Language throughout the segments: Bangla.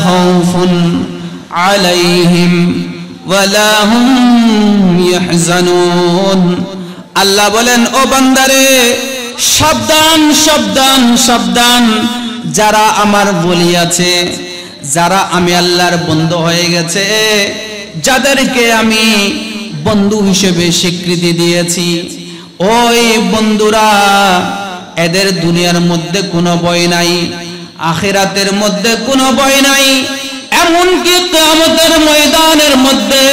খাউফুন আলাইহিম ওয়ালা হুম ইয়াহজানুন। আল্লাহ বলেন, ও বান্দারে সাবধান সাবধান সাবধান, যারা আমার বলি আছে, যারা আমি আল্লাহর বন্ধু হয়ে গেছে, যাদেরকে আমি বন্ধু হিসেবে স্বীকৃতি দিয়েছি, ওই বন্ধুরা এদের দুনিয়ার মধ্যে কোনো ভয় নাই, আখিরাতের মধ্যে কোনো ভয় নাই। এমনকি কিয়ামতের ময়দানের মধ্যে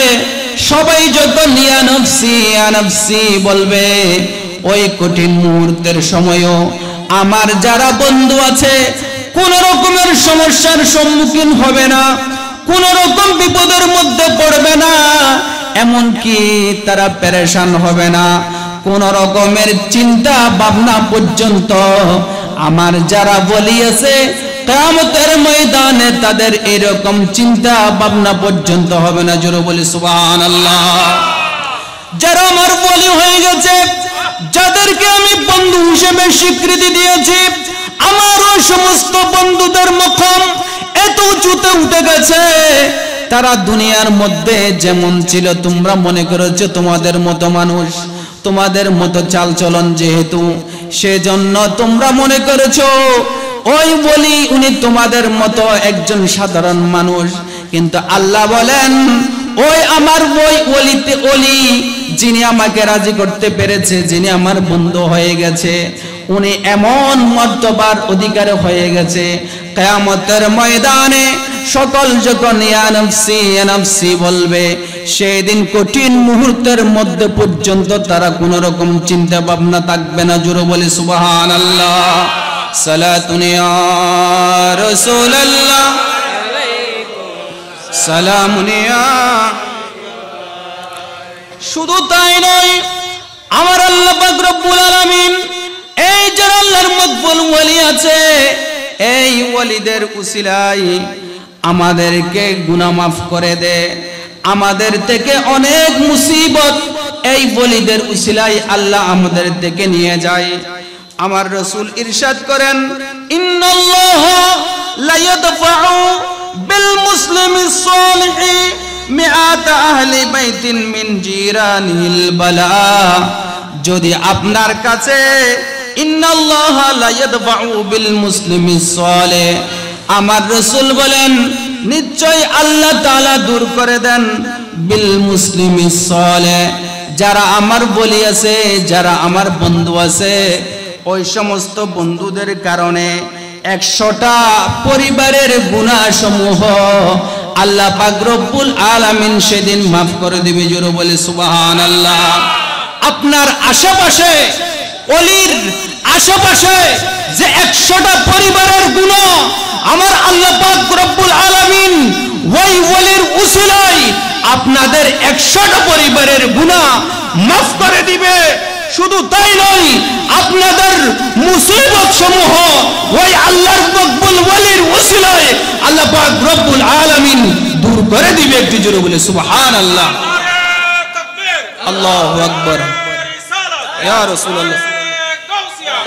সবাই যখন ইয়া নফসি ইয়া নফসি বলবে, ওই কঠিন মুহূর্তের সময়ও আমার যারা বন্ধু আছে কোন রকমের সমস্যার সম্মুখীন হবে না, কোন রকম বিপদের মধ্যে পড়বে না, এমনকি তারা পেরেশান হবে না, কোন রকমের চিন্তা ভাবনা পর্যন্ত আমার যারা বলিয়েছে কিয়ামতের ময়দানে তাদের এরকম চিন্তা ভাবনা পর্যন্ত হবে না। জোরে বলি সুবহানাল্লাহ। যারা আমার বলি হয়ে গেছে, যাদেরকে আমি বন্ধু হিসেবে স্বীকৃতি দিয়েছি, আমার ওই সমস্ত বন্ধুদের মুখাম এত উঁচুতে উঠে গেছে, তারা দুনিয়ার মধ্যে যেমন ছিল তোমরা মনে করেছো তোমাদের মতো মানুষ, তোমাদের মতো চালচলন যেহেতু, সেজন্য তোমরা মনে করেছো ওই বলি উনি তোমাদের মতো একজন সাধারণ মানুষ। কিন্তু আল্লাহ বলেন, ওই আমার ওই ওলিতে ওলি যিনি আমাকে রাজি করতে পেরেছে, যিনি আমার বন্ধু হয়ে গেছে, উনি এমন মর্তবার অধিকার হয়ে গেছে, কিয়ামতের ময়দানে সকল যখন ইয়া নফসি ইয়া নফসি বলবে, সেই দিন কঠিন মুহূর্তের মধ্যে পর্যন্ত তারা কোন রকম চিন্তা ভাবনা থাকবে না। জোরে বলি সুবহানাল্লাহ। সালাতুন ইয়া রাসূলুল্লাহ সালামুন ইয়া। শুধু তাই নয়, আমার আল্লাহ পাক রব্বুল আলামিন এই যারা আল্লাহর মকবুল ওলি আছে, এই ওলিদের উসিলায় আমাদেরকে গুনাহ মাফ করে দে, আমাদের থেকে অনেক মুসিবত এই ওলিদের উসিলায় আল্লাহ আমাদের থেকে নিয়ে যায়। আমার রাসূল ইরশাদ করেন, ইন্নাল্লাহা লা ইয়াদফাউ বিল মুসলিমিস সালিহি মিআত আহলি বাইতিন মিন জিরানিল বালা। যদি আপনার কাছে ইন্নাল্লাহা লা ইয়াদফাউ বিল মুসলিমিস সালিহ, আমার রাসূল বলেন নিশ্চয় আল্লাহ তাআলা দূর করে দেন বিল মুসলিমিস সালিহ, যারা আমার বলি আছে, যারা আমার বন্ধু আছে, ওই সমস্ত বন্ধুদের কারণে 100টা পরিবারের গুনাহ সমূহ আল্লাহ পাক রব্বুল আলামিন সেদিন মাফ করে দিবে। জোরে বলে সুবহানাল্লাহ। আপনার আশেপাশে, ওলির আশেপাশে যে 100টা পরিবারের গুনাহ আমার আল্লাহ পাক রব্বুল আলামিন ওই ওলির উসিলায় আপনাদের 100টা পরিবারের গুনাহ মাফ করে দিবে। শুধু তাই নয়, আপনাদের মুসিবত সমূহ ওই আল্লাহর মকবুল ওলির উসিলায় আল্লাহ পাক রব্বুল আলামিন দূর করে দিবে। একটু জোরে বলে সুবহানাল্লাহ। আল্লাহু আকবার। ইয়া রাসূলুল্লাহ,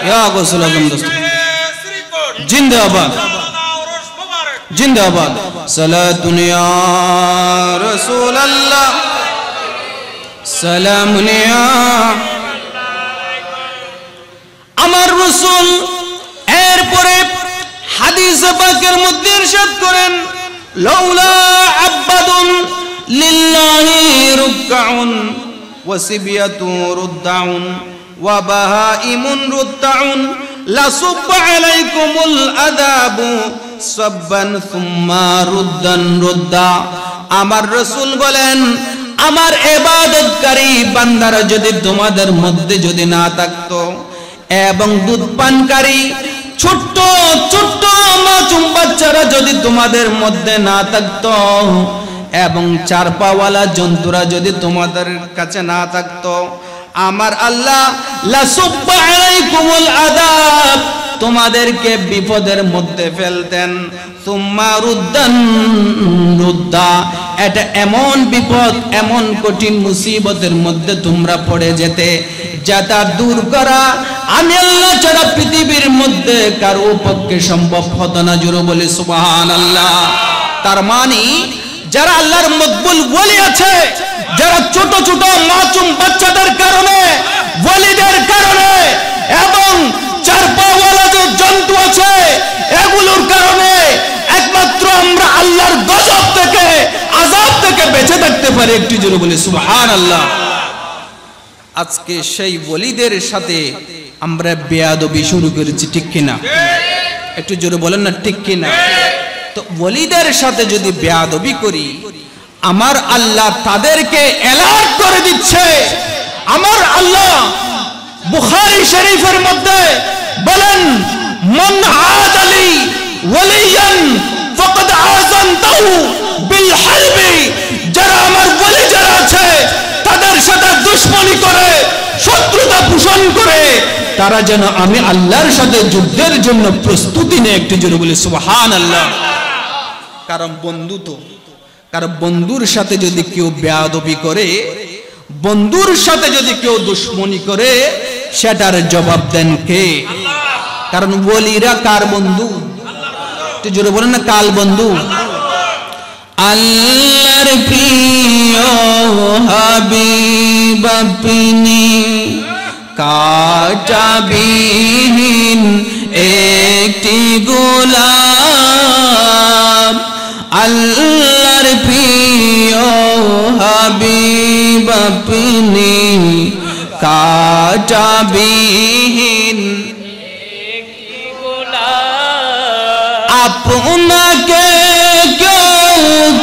ইয়া গাউসুল আজম দোস্ত, জিন্দাবাদ জিন্দাবাদ। সালাতুন ইয়া রাসূলুল্লাহ সালামুন ইয়া। আমার রাসূল এরপরে হাদিসে পাকের মধ্যে ইরশাদ করেন, লাউলা আবাদুন লিল্লাহি রুকআউন ওয়া সিবিয়াতু রুদ্দাউন ওয়া বাহাইমুন রুদ্দাউন লাসুব্বা আলাইকুমুল আযাবু সাব্বান সুম্মা রুদ্দান রুদ্দা। আমার রাসূল বলেন, আমার ইবাদতকারী বান্দারা যদি তোমাদের মধ্যে যদি না থাকতো, এবং দুধ পানকারী ছোট্ট ছোট্ট মাসুম বাচ্চারা যদি তোমাদের মধ্যে না থাকতো, এবং চার পাওয়ালা জন্তুরা যদি তোমাদের কাছে না থাকতো, আমার আল্লাহ লাসুব্বা আলাইকুমুল আযাব, তোমাদেরকে বিপদের মধ্যে ফেলতেন। সুম্মা রুদ্দান রুদ্দা, এটা এমন বিপদ, এমন কঠিন মুসিবতের মধ্যে তোমরা পড়ে যেতে, যেটা দূর করা আমি আল্লাহ ছাড়া পৃথিবীর মধ্যে কারো পক্ষে সম্ভব হতো না। জোরে বলে সুবহানাল্লাহ। তার মানে যারা আল্লাহর মকবুল ওলি আছে, যারা ছোট ছোট মাসুম বাচ্চাদের কারণে, ওলিদের কারণে এবং চার পাওয়ালা যে জন্তু আছে এগুলোর কারণে একমাত্র আমরা আল্লাহর গজব থেকে, আযাব থেকে বেঁচে থাকতে পারি। একটু জোরে বলে সুবহানাল্লাহ। আজকে সেই ওলিদের সাথে আমরা বেয়াদবি শুরু করেছি, ঠিক কিনা? একটু জোরে বলেন না, ঠিক কিনা? তো ওলিদের সাথে যদি বেয়াদবি করি, আমার আল্লাহ তাদেরকে এলার্ট করে দিচ্ছে। আমার আল্লাহ বুখারী শরীফের মধ্যে বলেন, মান আদালি ওয়ালিয়ান ফাকাদ আযানতাহু বিল হারবি। যারা আমার ওলি যারা আছে তাদের সাথে দুশমনি করে, শত্রুতা পোষণ করে, তারা যেন আমি আল্লাহর সাথে যুদ্ধের জন্য প্রস্তুতি নেয়। একটু জোরে বলে সুবহানাল্লাহ। কারণ বন্ধু তো, কারণ বন্ধুর সাথে যদি কেউ বেয়াদবি করে, বন্ধুর সাথে যদি কেউ দুশমনি করে, সেটার জবাব দেন কে? কারণ ওলিরা কার বন্ধু? একটু জোরে বলেন না, কাল বন্ধু? আল্লাহর প্রিয় হাবিব আপনি, কাঁটাবিহীন একটি গোলাপ। আল্লাহর প্রিয় হাবিব আপনি, কাঁটাবিহীন একটি গোলাপ। আপনাকে কেউ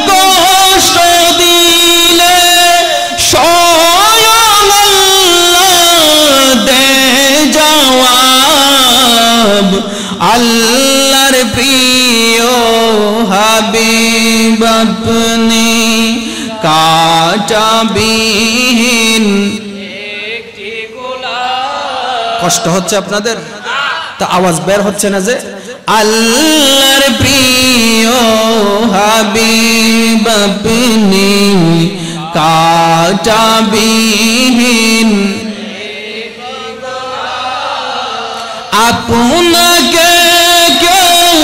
কষ্ট দিলে স্বয়ং আল্লাহ দেয় জবাব। আল্লাহর প্রিয় হাবিব আপনি, কাঁটাবিহীন একটি গোলাপ। কষ্ট হচ্ছে আপনাদের? তা আওয়াজ বের হচ্ছে না যে? আল্লাহর প্রিয় হাবিব আপনি, কাঁটাবিহীন। আপনাকে কেউ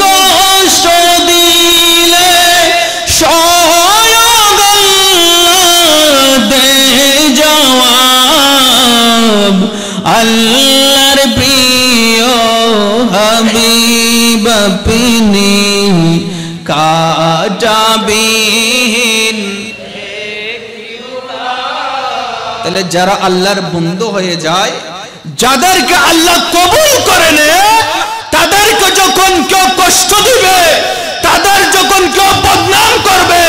কষ্ট দিলে স্বয়ং আল্লাহ দেয় জবাব। আল্লাহর প্রিয় হাবিব আপনি, কাঁটাবিহীন। তাহলে যারা আল্লাহর বন্ধু হয়ে যায়, যাদেরকে আল্লাহ কবুল করে নেয়, তাদেরকে যখন কেউ কষ্ট দিবে, তাদের যখন কেউ বদনাম করবে,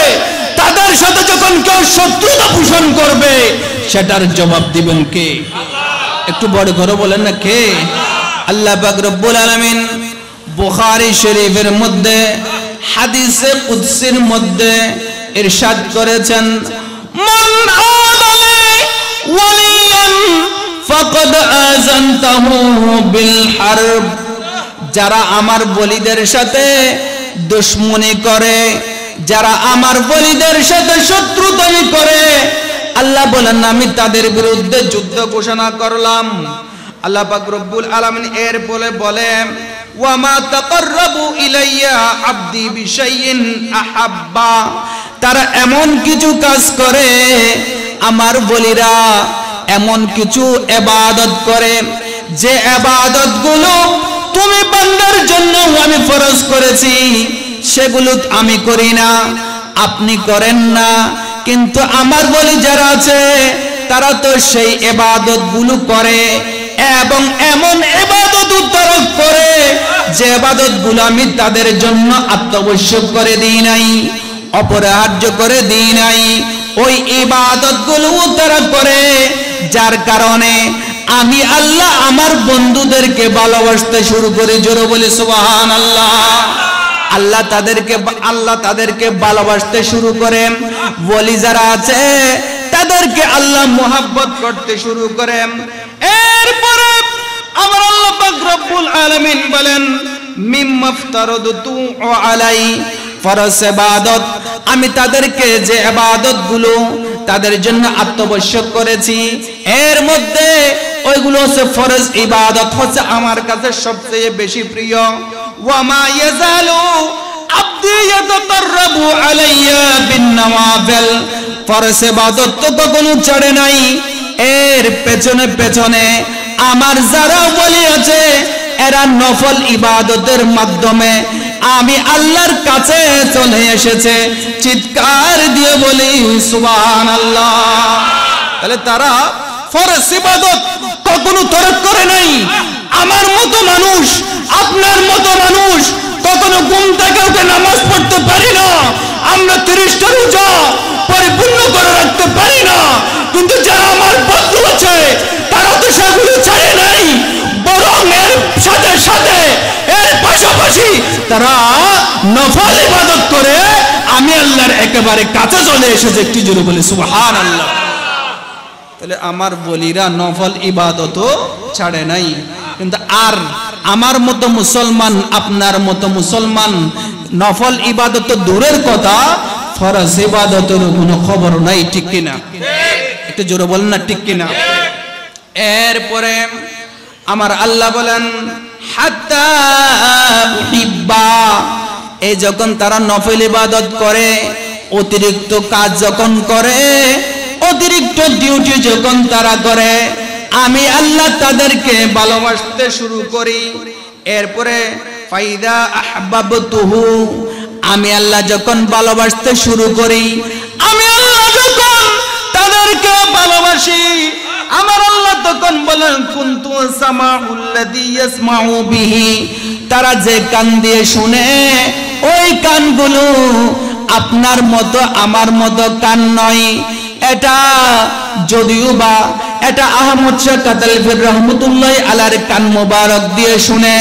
তাদের সাথে যখন কেউ শত্রুতা পোষণ করবে, সেটার জবাব দিবেন কে? একটু বড় করে বলেন না, কে? আল্লাহ পাক রব্বুল আলামিন বুখারী শরীফের মধ্যে হাদিসে কুদসির মধ্যে ইরশাদ করেছেন, মান আদালি ওয়ালিয়ান ফাকাদ আযানতাহু বিল হারব। যারা আমার ওলিদের সাথে দুশমনি করে, যারা আমার ওলিদের সাথে শত্রুতামি করে, আল্লাহ বলেন আমি তাদের বিরুদ্ধে যুদ্ধ ঘোষণা করলাম। আল্লাহ পাক রব্বুল আলামিন এর বলেন, ওয়া মা তাকাররাবু ইলাইয়া আবদি বিশাইইন আহাব্বা। তারা এমন কিছু কাজ করে, আমার ওলিরা এমন কিছু ইবাদত করে, যে ইবাদতগুলো তুমি বান্দার জন্য আমি ফরজ করেছি, সেগুলো আমি করি না, আপনি করেন না। কিন্তু আমার ওলি যারা আছে তারা তো সেই ইবাদতগুলো করে, এবং এমন ইবাদত তারা করে যে ইবাদতগুলো আমি তাদের জন্য আত্মবশ্যক করে দিই নাই, অপরিহার্য করে দিই নাই। ওই ইবাদতগুলো তারা করে, যার কারণে আমি আল্লাহ আমার বন্ধুদেরকে ভালোবাসতে শুরু করি। জোরে বলি সুবহানাল্লাহ। আল্লাহ তাদেরকে ভালোবাসতে শুরু করেন। ওলি যারা আছে তাদেরকে আল্লাহ মুহাব্বত করতে শুরু করেন। এরপরে আমার আল্লাহ পাক রব্বুল আলামিন বলেন, মিম্মা ফতারাদতু আলাই, ফরজ ইবাদত আমি তাদেরকে যে ইবাদতগুলো তাদের জন্য আত্মবশ্যক করেছি। এর মধ্যে ওইগুলো হচ্ছে ফরজ ইবাদত, হচ্ছে আমার কাছে সবচেয়ে বেশি প্রিয়। ওয়া মা ইয়াজালু আব্দি ইয়াতাকাররাবু আলাইয়া বিন নওয়াফিল, ফরজ ইবাদত তো কখনো ছাড়ে নাই। এর পেছনে পেছনে আমার যারা ওলি আছে এরা নফল ইবাদতের মাধ্যমে আমি আল্লাহর কাছে চলে এসেছে। চিৎকার দিয়ে বলি সুবহানাল্লাহ। তাহলে তারা ফরজ ইবাদত কখনো তরক করে নাই। আমার মতো মানুষ, আপনার মতো মানুষ কখনো ঘুম থেকে উঠে নামাজ পড়তে পারি না, আমরা 30টা রোজা পরিপূর্ণ করে রাখতে পারি না, কিন্তু যারা আমার বন্ধু আছে তারা তো সেগুলো ছাড়ে নাই, বরং এর সাথে সাথে এর পাশাপাশি তারা নফল ইবাদত করে আমি আল্লাহর একেবারে কাছে চলে এসেছে। একটি জোরে বলে সুবহানাল্লাহ। তাহলে আমার বলিরা নফল ইবাদতও ছাড়ে নাই। কিন্তু আর আমার মতো মুসলমান, আপনার মতো মুসলমান নফল ইবাদত তো দূরের কথা, ফরজ ইবাদতের কোনো খবর নাই। ঠিক কিনা? একটু জোরে বলেন না, ঠিক কিনা? এরপরে আমার আল্লাহ বলেন হাত্তা উহিব্বা, এই যখন তারা নফল ইবাদত করে, অতিরিক্ত কাজ যখন করে, অতিরিক্ত ডিউটি যখন তারা করে, আমি আল্লাহ তাদেরকে ভালোবাসতে শুরু করি। এরপরে ফাইদা আহবাবতুহু, আমি আল্লাহ যখন ভালোবাসতে শুরু করি, আমি আল্লাহ যখন তাদেরকে ভালোবাসি, আমার আল্লাহ তখন বলেন কুনতু সামাউল্লাযী ইয়াসমাউ বিহি, তারা যে কান দিয়ে শুনে ওই কানগুলো আপনার মতো আমার মতো কান নয়। এটা যদিও বা এটা আহমদ শাহ কাতালভীর রহমতুল্লাহ আলাইহির কান মুবারক দিয়ে শুনে,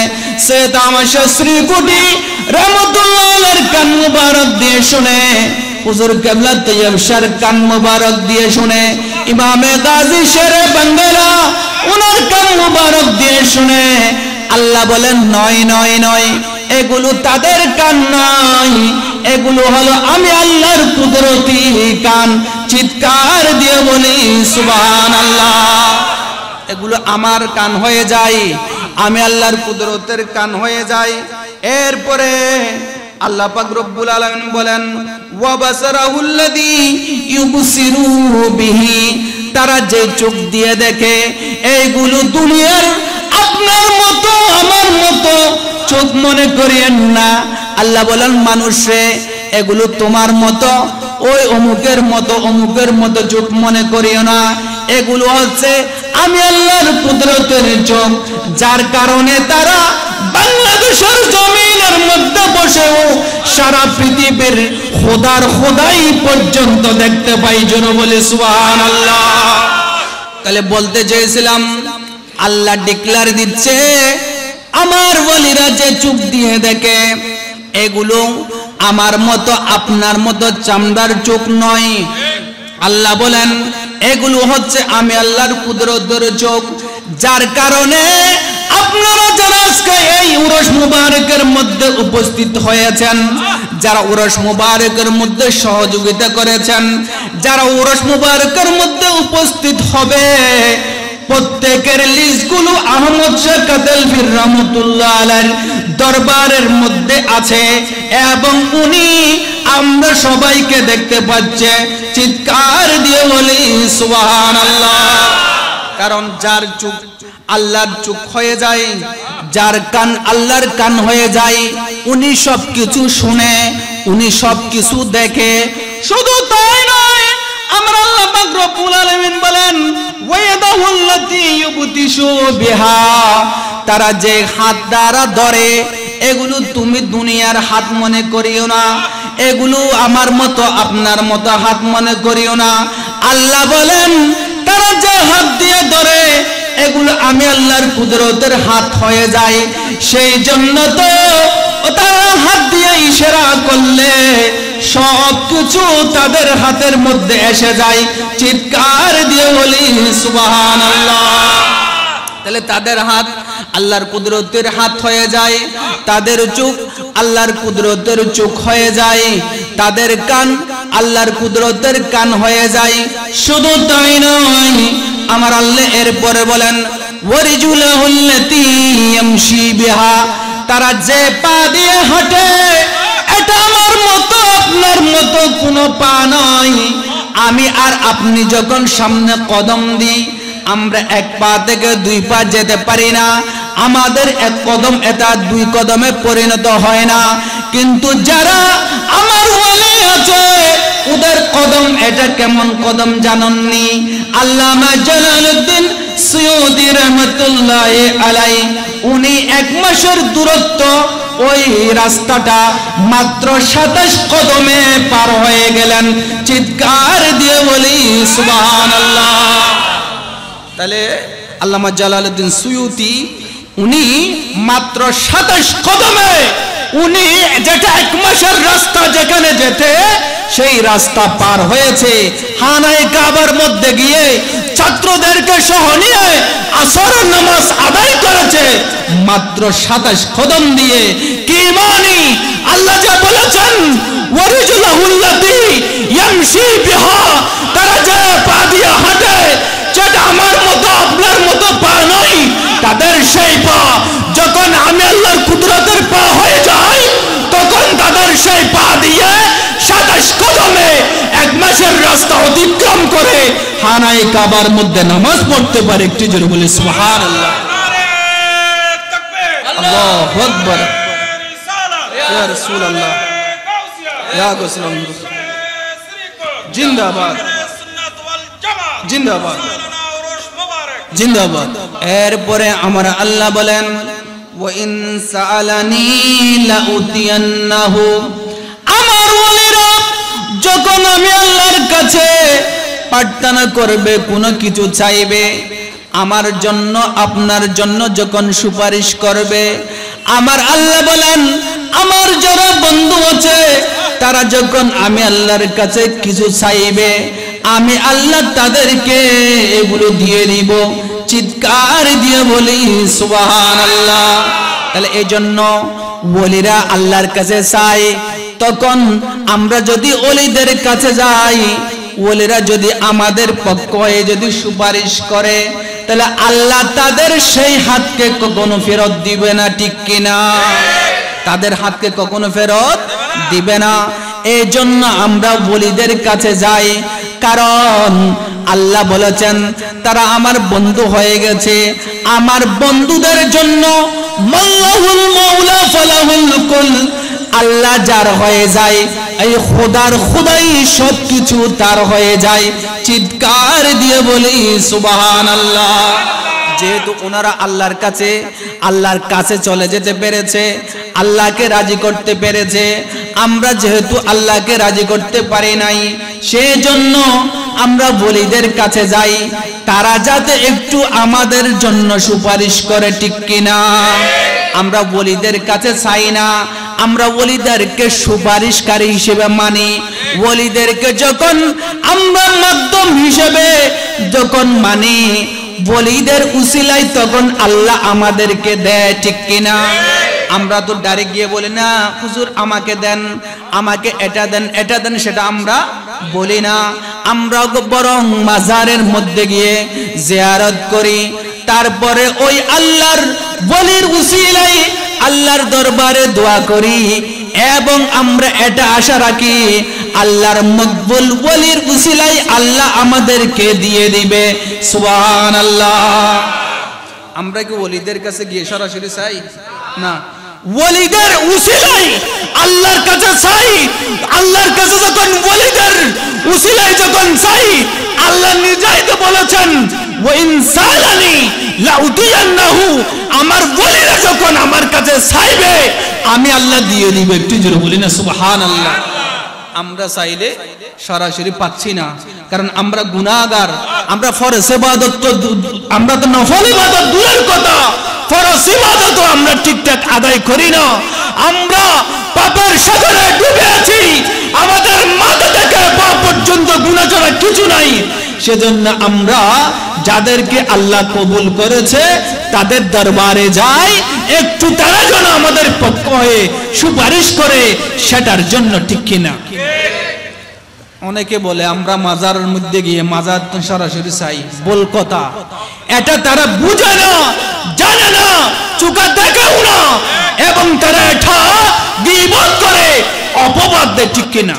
সৈয়দ আহমদ শাহ শ্রীকুটি রহমতুল্লাহ আলাইহির কান মুবারক দিয়ে শুনে, হুজুর কিবলা তৈয়ব শাহর কান মুবারক দিয়ে শুনে, ইমামে গাজী শেরে বাঙ্গালা ওনার কান মুবারক দিয়ে শুনে, আল্লাহ বলেন নয় নয় নয়, এগুলো তাদের কান নয়, এগুলো হলো আমি আল্লাহর কুদরতি কান। চিৎকার দিয়ে বলি সুবহানাল্লাহ। এগুলো আমার কান হয়ে যায়, আমি আল্লাহর কুদরতের কান হয়ে যাই। এরপরে আল্লাহ পাক রব্বুল আলামিন বলেন ওয়া বাসারাহুল্লাযী ইউবসিরু বিহি, তারা যে চোখ দিয়ে দেখে, এইগুলো দুনিয়ার আপনার মতো আমার মতো চোখ মনে করিয়েন না। আল্লাহ বলেন মানুষে এগুলো তোমার মতো ওই অমুকের মতো অমুকের মতো চোখ মনে করিও না, এগুলো হচ্ছে আমি আল্লাহর কুদরতের চোখ, যার কারণে তারা বাংলাদেশের জমিনের মধ্যে বসেও সারা পৃথিবীর খোদার খোদাই পর্যন্ত দেখতে পাই। যেন বলে সুবহানাল্লাহ। তাহলে বলতে চেয়েছিলাম আল্লাহ ডিক্লার দিচ্ছে আমার ওলিরা যে চোখ দিয়ে দেখে, এগুলো আমার মতো আপনার মতো চামড়ার চোখ নয়। আল্লাহ বলেন এগুলো হচ্ছে আমি আল্লাহর কুদরতের চোখ, যার কারণে আপনারা যারা আজকে এই উরস মুবারকের মধ্যে উপস্থিত হয়েছেন, যারা উরস মুবারকের মধ্যে সহযোগিতা করেছেন, যারা উরস মুবারকের মধ্যে উপস্থিত হবে, প্রত্যেকের লিস্টগুলো আহমদ শাহ কাতালভীর রহমতুল্লাহ আলাইহির দরবারের মধ্যে আছে এবং উনি আমরা সবাইকে দেখতে পাচ্ছে। চিৎকার দিয়ে বলি সুবহানাল্লাহ। কারণ যার চোখ আল্লাহর চোখ হয়ে যায়, যার কান আল্লাহর কান হয়ে যায়, উনি সবকিছু শুনে, উনি সবকিছু দেখে। শুধু তাই নয়, আমরা আল্লাহ পাক রব্বুল আলামিন বলেন ওয়ায়াদাহুল্লাতী ইউবতিশু বিহা, তারা যে হাত দ্বারা ধরে, এগুলো তুমি দুনিয়ার হাত মনে করিও না, এগুলো আমার মতো আপনার মতো হাত মনে করিও না। আল্লাহ বলেন তারা যে হাত দিয়ে ধরে, এগুলো আমি আল্লাহর কুদরতের হাত হয়ে যায়। সেই জন্য তো তারা হাত দিয়ে ইশারা করলে সব কিছু তাদের হাতের মধ্যে এসে যায়। চিৎকার দিয়ে বলি সুবহানাল্লাহ। তাহলে তাদের হাত আল্লাহর কুদরতের হাত হয়ে যায়, তাদের চোখ আল্লাহর কুদরতের চোখ হয়ে যায়, তাদের কান আল্লাহর কুদরতের কান হয়ে যায়। শুধু তাই নয়, আমার আল্লাহ এরপরে বলেন ওয়ারিজুলাহুল্লাতী ইয়ামশি বিহা, তারা যে পা দিয়ে হাঁটে এটা আমার মতো আপনার মতো কোনো পা নয়। আমি আর আপনি যখন সামনে কদম দিই, আমরা এক পা থেকে দুই পা যেতে পারি না, আমাদের এক কদম এটা দুই কদমে পরিণত হয় না। কিন্তু যারা আমার ওয়ালি আছে ওদের কদম এটা কেমন কদম জানেননি? আল্লামা জালালউদ্দিন সুয়ুতী রাহমাতুল্লাহি আলাইহি উনি এক মাসের দূরত্ব ওই রাস্তাটা মাত্র 27 কদমে পার হয়ে গেলেন। চিৎকার দিয়ে বলি সুবহানাল্লাহ। তাহলে আল্লামা জালালউদ্দিন সুয়ুতী উনি মাত্র 27 কদমে উনি যেটা এক মাসের রাস্তা যেখানে যেতে সেই রাস্তা পার হয়েছে। খানায়ে কাবার মধ্যে গিয়ে ছাত্রদেরকে সহ নিয়ে আসরের নামাজ আদায় করেছে মাত্র 27 কদম দিয়ে। কি মানে? আল্লাহ যা বলেছেন ওয়ারিজুলাহুল্লাতী ইয়ামশি বিহা, তারা যে পা দিয়ে হাঁটে যেটা আমার মতো আপনার মতো পা নয়, তাদের সেই পা যখন আমি আল্লাহর কুদরতের পা হয়ে যায় তখন তাদের সেই পা দিয়ে 27 কদমে এক মাসের রাস্তা অতিক্রম করে খানায়ে কাবার মধ্যে নামাজ পড়তে পারে। একটু জোরে বলি সুবহানাল্লাহ। আল্লাহু আকবার। ইয়া রাসূলুল্লাহ, ইয়া রাসূলুল্লাহ, জিন্দাবাদ জিন্দাবাদ জিন্দাবাদ। এরপরে আমার আল্লাহ বলেন ওয়া ইন সাআলানি লাউতিয়ান্নাহু, আমার ওয়ালিরা যখন আমি আল্লাহর কাছে প্রার্থনা করবে, কোনো কিছু চাইবে, আমার জন্য আপনার জন্য যখন সুপারিশ করবে, আমার আল্লাহ বলেন আমার যারা বন্ধু আছে তারা যখন আমি আল্লাহর কাছে কিছু চাইবে, আমি আল্লাহ তাদেরকে এগুলো দিয়ে দিব। চিৎকার দিয়ে বলি সুবহানাল্লাহ। তাহলে এই জন্য ওলিরা আল্লাহর কাছে চাই, তখন আমরা যদি ওলিদের কাছে যাই, ওলিরা যদি আমাদের পক্ষ হয়ে যদি সুপারিশ করে, তাহলে আল্লাহ তাদের সেই হাতকে কখনো ফেরত দিবে না। ঠিক কিনা? তাদের হাতকে কখনো ফেরত দিবে না। এই জন্য আমরা ওলিদের কাছে যাই, কারণ আল্লাহ বলেছেন তারা আমার বন্ধু হয়ে গেছে। আমার বন্ধুদের জন্য মাল্লাহুল মাওলা ফালাহুল কুল, আল্লাহ যার হয়ে যায় এই খোদার খোদাই সবকিছু তার হয়ে যায়। চিৎকার দিয়ে বলি সুবহানাল্লাহ। যেহেতু ওনারা আল্লাহর কাছে চলে যেতে পেরেছে, আল্লাহকে রাজি করতে পেরেছে, আমরা যেহেতু আল্লাহকে রাজি করতে পারি নাই, সেজন্য আমরা ওলিদের কাছে যাই, তারা যাতে একটু আমাদের জন্য সুপারিশ করে। ঠিক কিনা? আমরা ওলিদের কাছে চাই না, আমরা ওলিদেরকে সুপারিশকারী হিসেবে মানি। ওলিদেরকে যখন আমরা মাধ্যম হিসেবে যখন মানি, ওলিদের উসিলায় তখন আল্লাহ আমাদেরকে দেয়। ঠিক কিনা? আমরা তো ডাইরেক্ট গিয়ে বলি না হুজুর আমাকে দেন, আমাকে এটা দেন এটা দেন, সেটা আমরা বলি না। আমরা বরং মাজারের মধ্যে গিয়ে জিয়ারত করি, তারপরে ওই আল্লাহর ওলির উসিলায় আল্লাহর দরবারে দোয়া করি, এবং আমরা এটা আশা রাখি আল্লাহর মকবুল ওলির উসিলায় আল্লাহ আমাদেরকে দিয়ে দিবে। সুবহানাল্লাহ। আমরা কি ওলিদের কাছে গিয়ে সরাসরি চাই না, ওলিদের উসিলায় আল্লাহর কাছে চাই। আল্লাহর কাছে যখন ওলিদের উসিলায় যখন চাই, আল্লাহ নিজেই তো বলেছেন ওয়া ইন সালানি লাউতিয়ান্নাহু, আমার ওলিরা যখন আমার কাছে চাইবে আমি আল্লাহ দিয়ে দিব। একটু জোরে বলি না সুবহানাল্লাহ। আমরা চাইলে সরাসরি পাচ্ছি না, কারণ আমরা গুনাহগার। আমরা ফরজ ইবাদত তো আমরা তো নফল ইবাদত দূরের কথা, ফরজ ইবাদত আমরা ঠিকঠাক আদায় করি না। আমরা পাপের সাগরে ডুবে আছি, আমাদের মাথা থেকে পা পর্যন্ত গুনাহ ছাড়া কিছু নাই। সেজন্য আমরা যাদেরকে আল্লাহ কবুল করেছে তাদের দরবারে যাই, একটু তারা যেন আমাদের পক্ষ হয়ে সুপারিশ করে, সেটার জন্য। ঠিক কিনা? অনেকে বলে আমরা মাজারের মধ্যে গিয়ে মাজার তো সরাসরি চাই, বল কথা। এটা তারা বুঝে না, জানে না, চোখে দেখেও না, এবং তারা এটা গীবত করে, অপবাদ দেয়, ঠিক কিনা?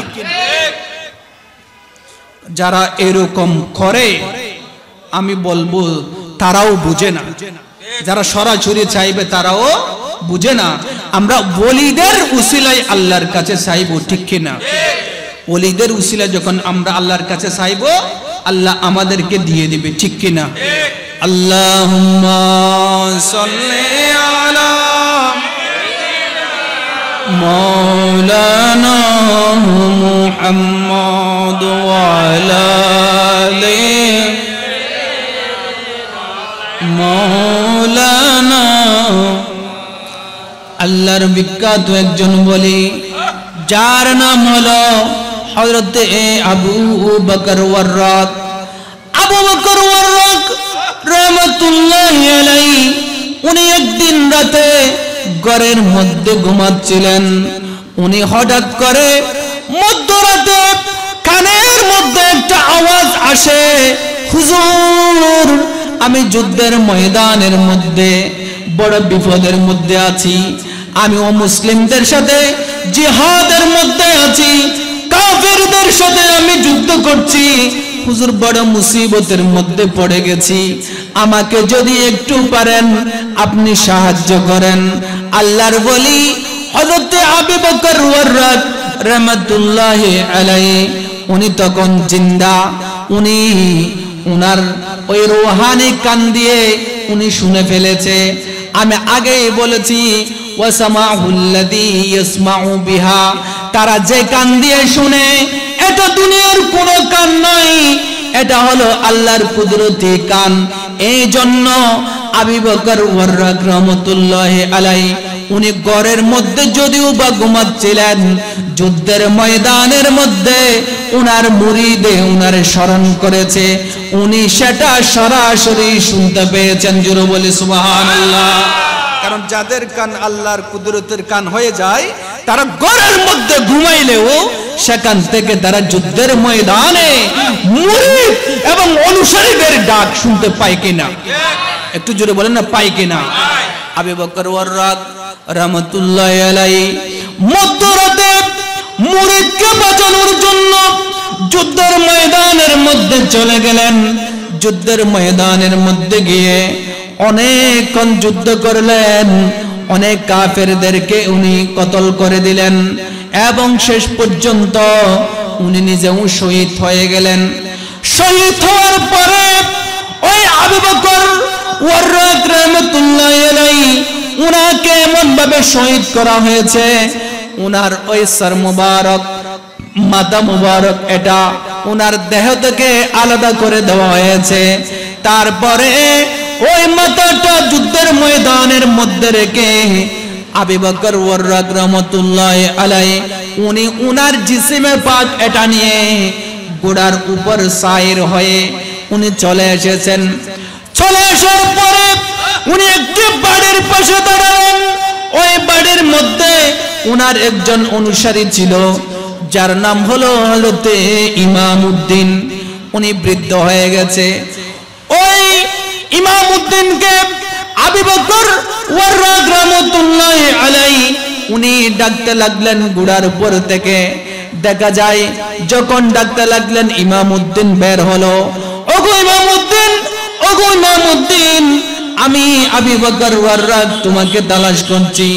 যারা এরকম করে আমি বলবো তারাও বুঝে না, যারা সরাসরি চাইবে তারাও বুঝে না। আমরা ওলিদের উসিলায় আল্লাহর কাছে চাইবো, ঠিক কিনা? ওলিদের উসিলায় যখন আমরা আল্লাহর কাছে চাইবো, আল্লাহ আমাদেরকে দিয়ে দিবে, ঠিক কিনা? আল্লাহুম্মা সাল্লি আলা মাওলানা মুহাম্মদ ওয়া আলা আলি মাওলানা। আল্লাহর বিখ্যাত একজন বলি, যার নাম হলো হযরত আবু বকর ওয়াররাক। আবু বকর ওয়াররাক রাহমাতুল্লাহি আলাইহি, উনি একদিন রাতে ঘরের মধ্যে ঘুমাচ্ছিলেন। উনি হঠাৎ করে মধ্যরাতে কানের মধ্যে একটা আওয়াজ আসে, হুজুর আমি যুদ্ধের ময়দানের মধ্যে বড় বিপদের মধ্যে আছি, আমি ও মুসলিমদের সাথে জিহাদের মধ্যে আছি, কাফেরদের সাথে আমি যুদ্ধ করছি, হুজুর বড় মুসিবতের মধ্যে পড়ে গেছি, আমাকে যদি একটু পারেন আপনি সাহায্য করেন। আল্লাহর বলি হযরত আবু বকর ওয়াররাক রাহমাতুল্লাহি আলাইহি, উনি তখন জিন্দা, উনি উনার ওই রূহানি কান দিয়ে উনি শুনে ফেলেছে। আমি আগেই বলেছি ওয়াসামাহুল্লাযী ইয়াসমাউ বিহা, তারা যে কান দিয়ে শুনে, এটা দুনিয়ার কোনো কান নয়, এটা হলো আল্লাহর কুদরতি কান। এই জন্য আবু বকর ওয়াররাক রাহমাতুল্লাহি আলাইহি উনি ঘরের মধ্যে যদিও বা ঘুমাচ্ছিলেন, যুদ্ধের ময়দানের মধ্যে উনার মুরিদে উনার স্মরণ করেছে, উনি সেটা সরাসরি শুনতে পেয়েছেন। জোরে বলি সুবহানাল্লাহ। কারণ যাদের কান আল্লাহর কুদরতের কান হয়ে যায়, তারা ঘরের মধ্যে ঘুমাইলেও সেখান থেকে তারা যুদ্ধের ময়দানে মুরিদ এবং অনুসারীদের ডাক শুনতে পায় কিনা? একটু জোরে বলেন না, পায় কিনা? আবু বকর ওয়াররাক রাহমাতুল্লাহি আলাইহি মধ্যরাতে মুরিদকে বাঁচানোর জন্য যুদ্ধের ময়দানের মধ্যে চলে গেলেন। যুদ্ধের ময়দানের মধ্যে গিয়ে অনেকক্ষণ যুদ্ধ করলেন, অনেক কাফেরদেরকে উনি কতল করে দিলেন, এবং শেষ পর্যন্ত উনি নিজেও শহীদ হয়ে গেলেন। শহীদ হওয়ার পরে ওই আবু বকর ওয়াররাক রাহমাতুল্লাহি আলাইহি উনাকে এমন ভাবে শহীদ করা হয়েছে, উনার ওই সর মুবারক, মাথা মুবারক, এটা উনার দেহ থেকে আলাদা করে দেওয়া হয়েছে। তারপরে ওই মাথাটা যুদ্ধের ময়দানের মধ্যে রেখে আবু বকর ওয়াররাক রাহমাতুল্লাহি আলাইহি উনি উনার জিসিমে পাক এটা নিয়ে ঘোড়ার উপর সাইর হয়ে উনি চলে এসেছেন। চলে আসার পরে উনি একটি বাড়ির পাশে দাঁড়ালেন। ওই বাড়ির মধ্যে উনার একজন অনুসারী ছিল, যার নাম হলো হযরত ইমামউদ্দিন। উনি বৃদ্ধ হয়ে গেছে। ওই ইমামউদ্দিনকে আবু বকর ওয়াররাক রাহমাতুল্লাহি আলাইহি উনি ডাকতে লাগলেন ঘোড়ার উপর থেকে। দেখা যায় যখন ডাকতে লাগলেন ইমামউদ্দিন বের হলো। ওগো ইমামউদ্দিন, ওগো ইমামউদ্দিন, আমি আবু বকর ওয়াররাক তোমাকে তালাশ করছি।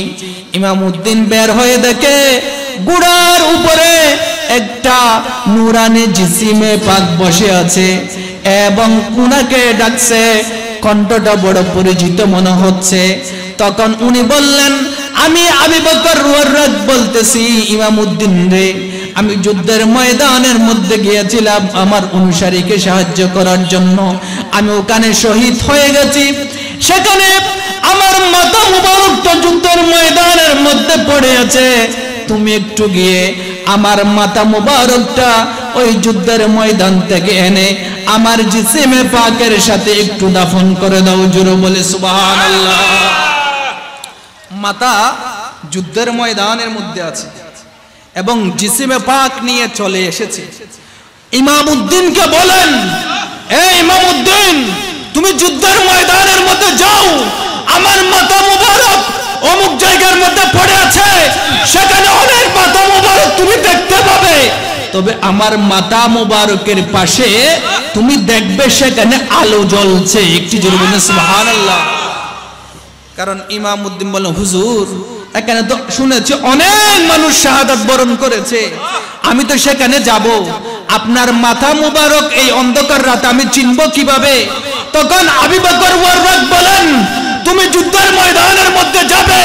ইমামউদ্দিন বের হয়ে দেখে ঘোড়ার উপরে একটা নূরানি জিসিমে পাক বসে আছে এবং উনাকে ডাকছে। কণ্ঠটা বড় পরিচিত মনে হচ্ছে। তখন উনি বললেন, আমি আবু বকর ওয়াররাক বলতেছি, ইমামউদ্দিন রে, আমি যুদ্ধের ময়দানের মধ্যে গিয়েছিলাম আমার অনুসারীকে সাহায্য করার জন্য। আমি ওখানে শহীদ হয়ে গেছি। সেখানে আমার মাথা মুবারকটা যুদ্ধের ময়দানের মধ্যে পড়ে আছে। তুমি একটু গিয়ে আমার মাথা মুবারকটা ওই যুদ্ধের ময়দান থেকে এনে আমার জিসিমে পাকের সাথে একটু দাফন করে দাও। জোরে বলে সুবহানাল্লাহ। মাথা যুদ্ধের ময়দানের মধ্যে আছে এবং জিসিমে পাক নিয়ে চলে এসেছে। ইমামউদ্দিনকে বলেন, এই ইমামউদ্দিন, তুমি যুদ্ধের ময়দানের মধ্যে যাও, আমার মাথা মুবারক অমুক জায়গার মধ্যে পড়ে আছে, সেখানে অনেক মাথা মুবারক তুমি দেখতে পাবে, তবে আমার মাথা মুবারকের পাশে তুমি দেখবে সেখানে আলো জ্বলছে। একটু জোরে বলেন সুবহানাল্লাহ। কারণ ইমামউদ্দিন বলেন, হুজুর, এখানে তো শুনেছি অনেক মানুষ শাহাদাত বরণ করেছে, আমি তো সেখানে যাব, আপনার মাথা মুবারক এই অন্ধকার রাতে আমি চিনব কিভাবে? তখন আবু বকর ওয়াররাক বলেন, তুমি যুদ্ধের ময়দানের মধ্যে যাবে,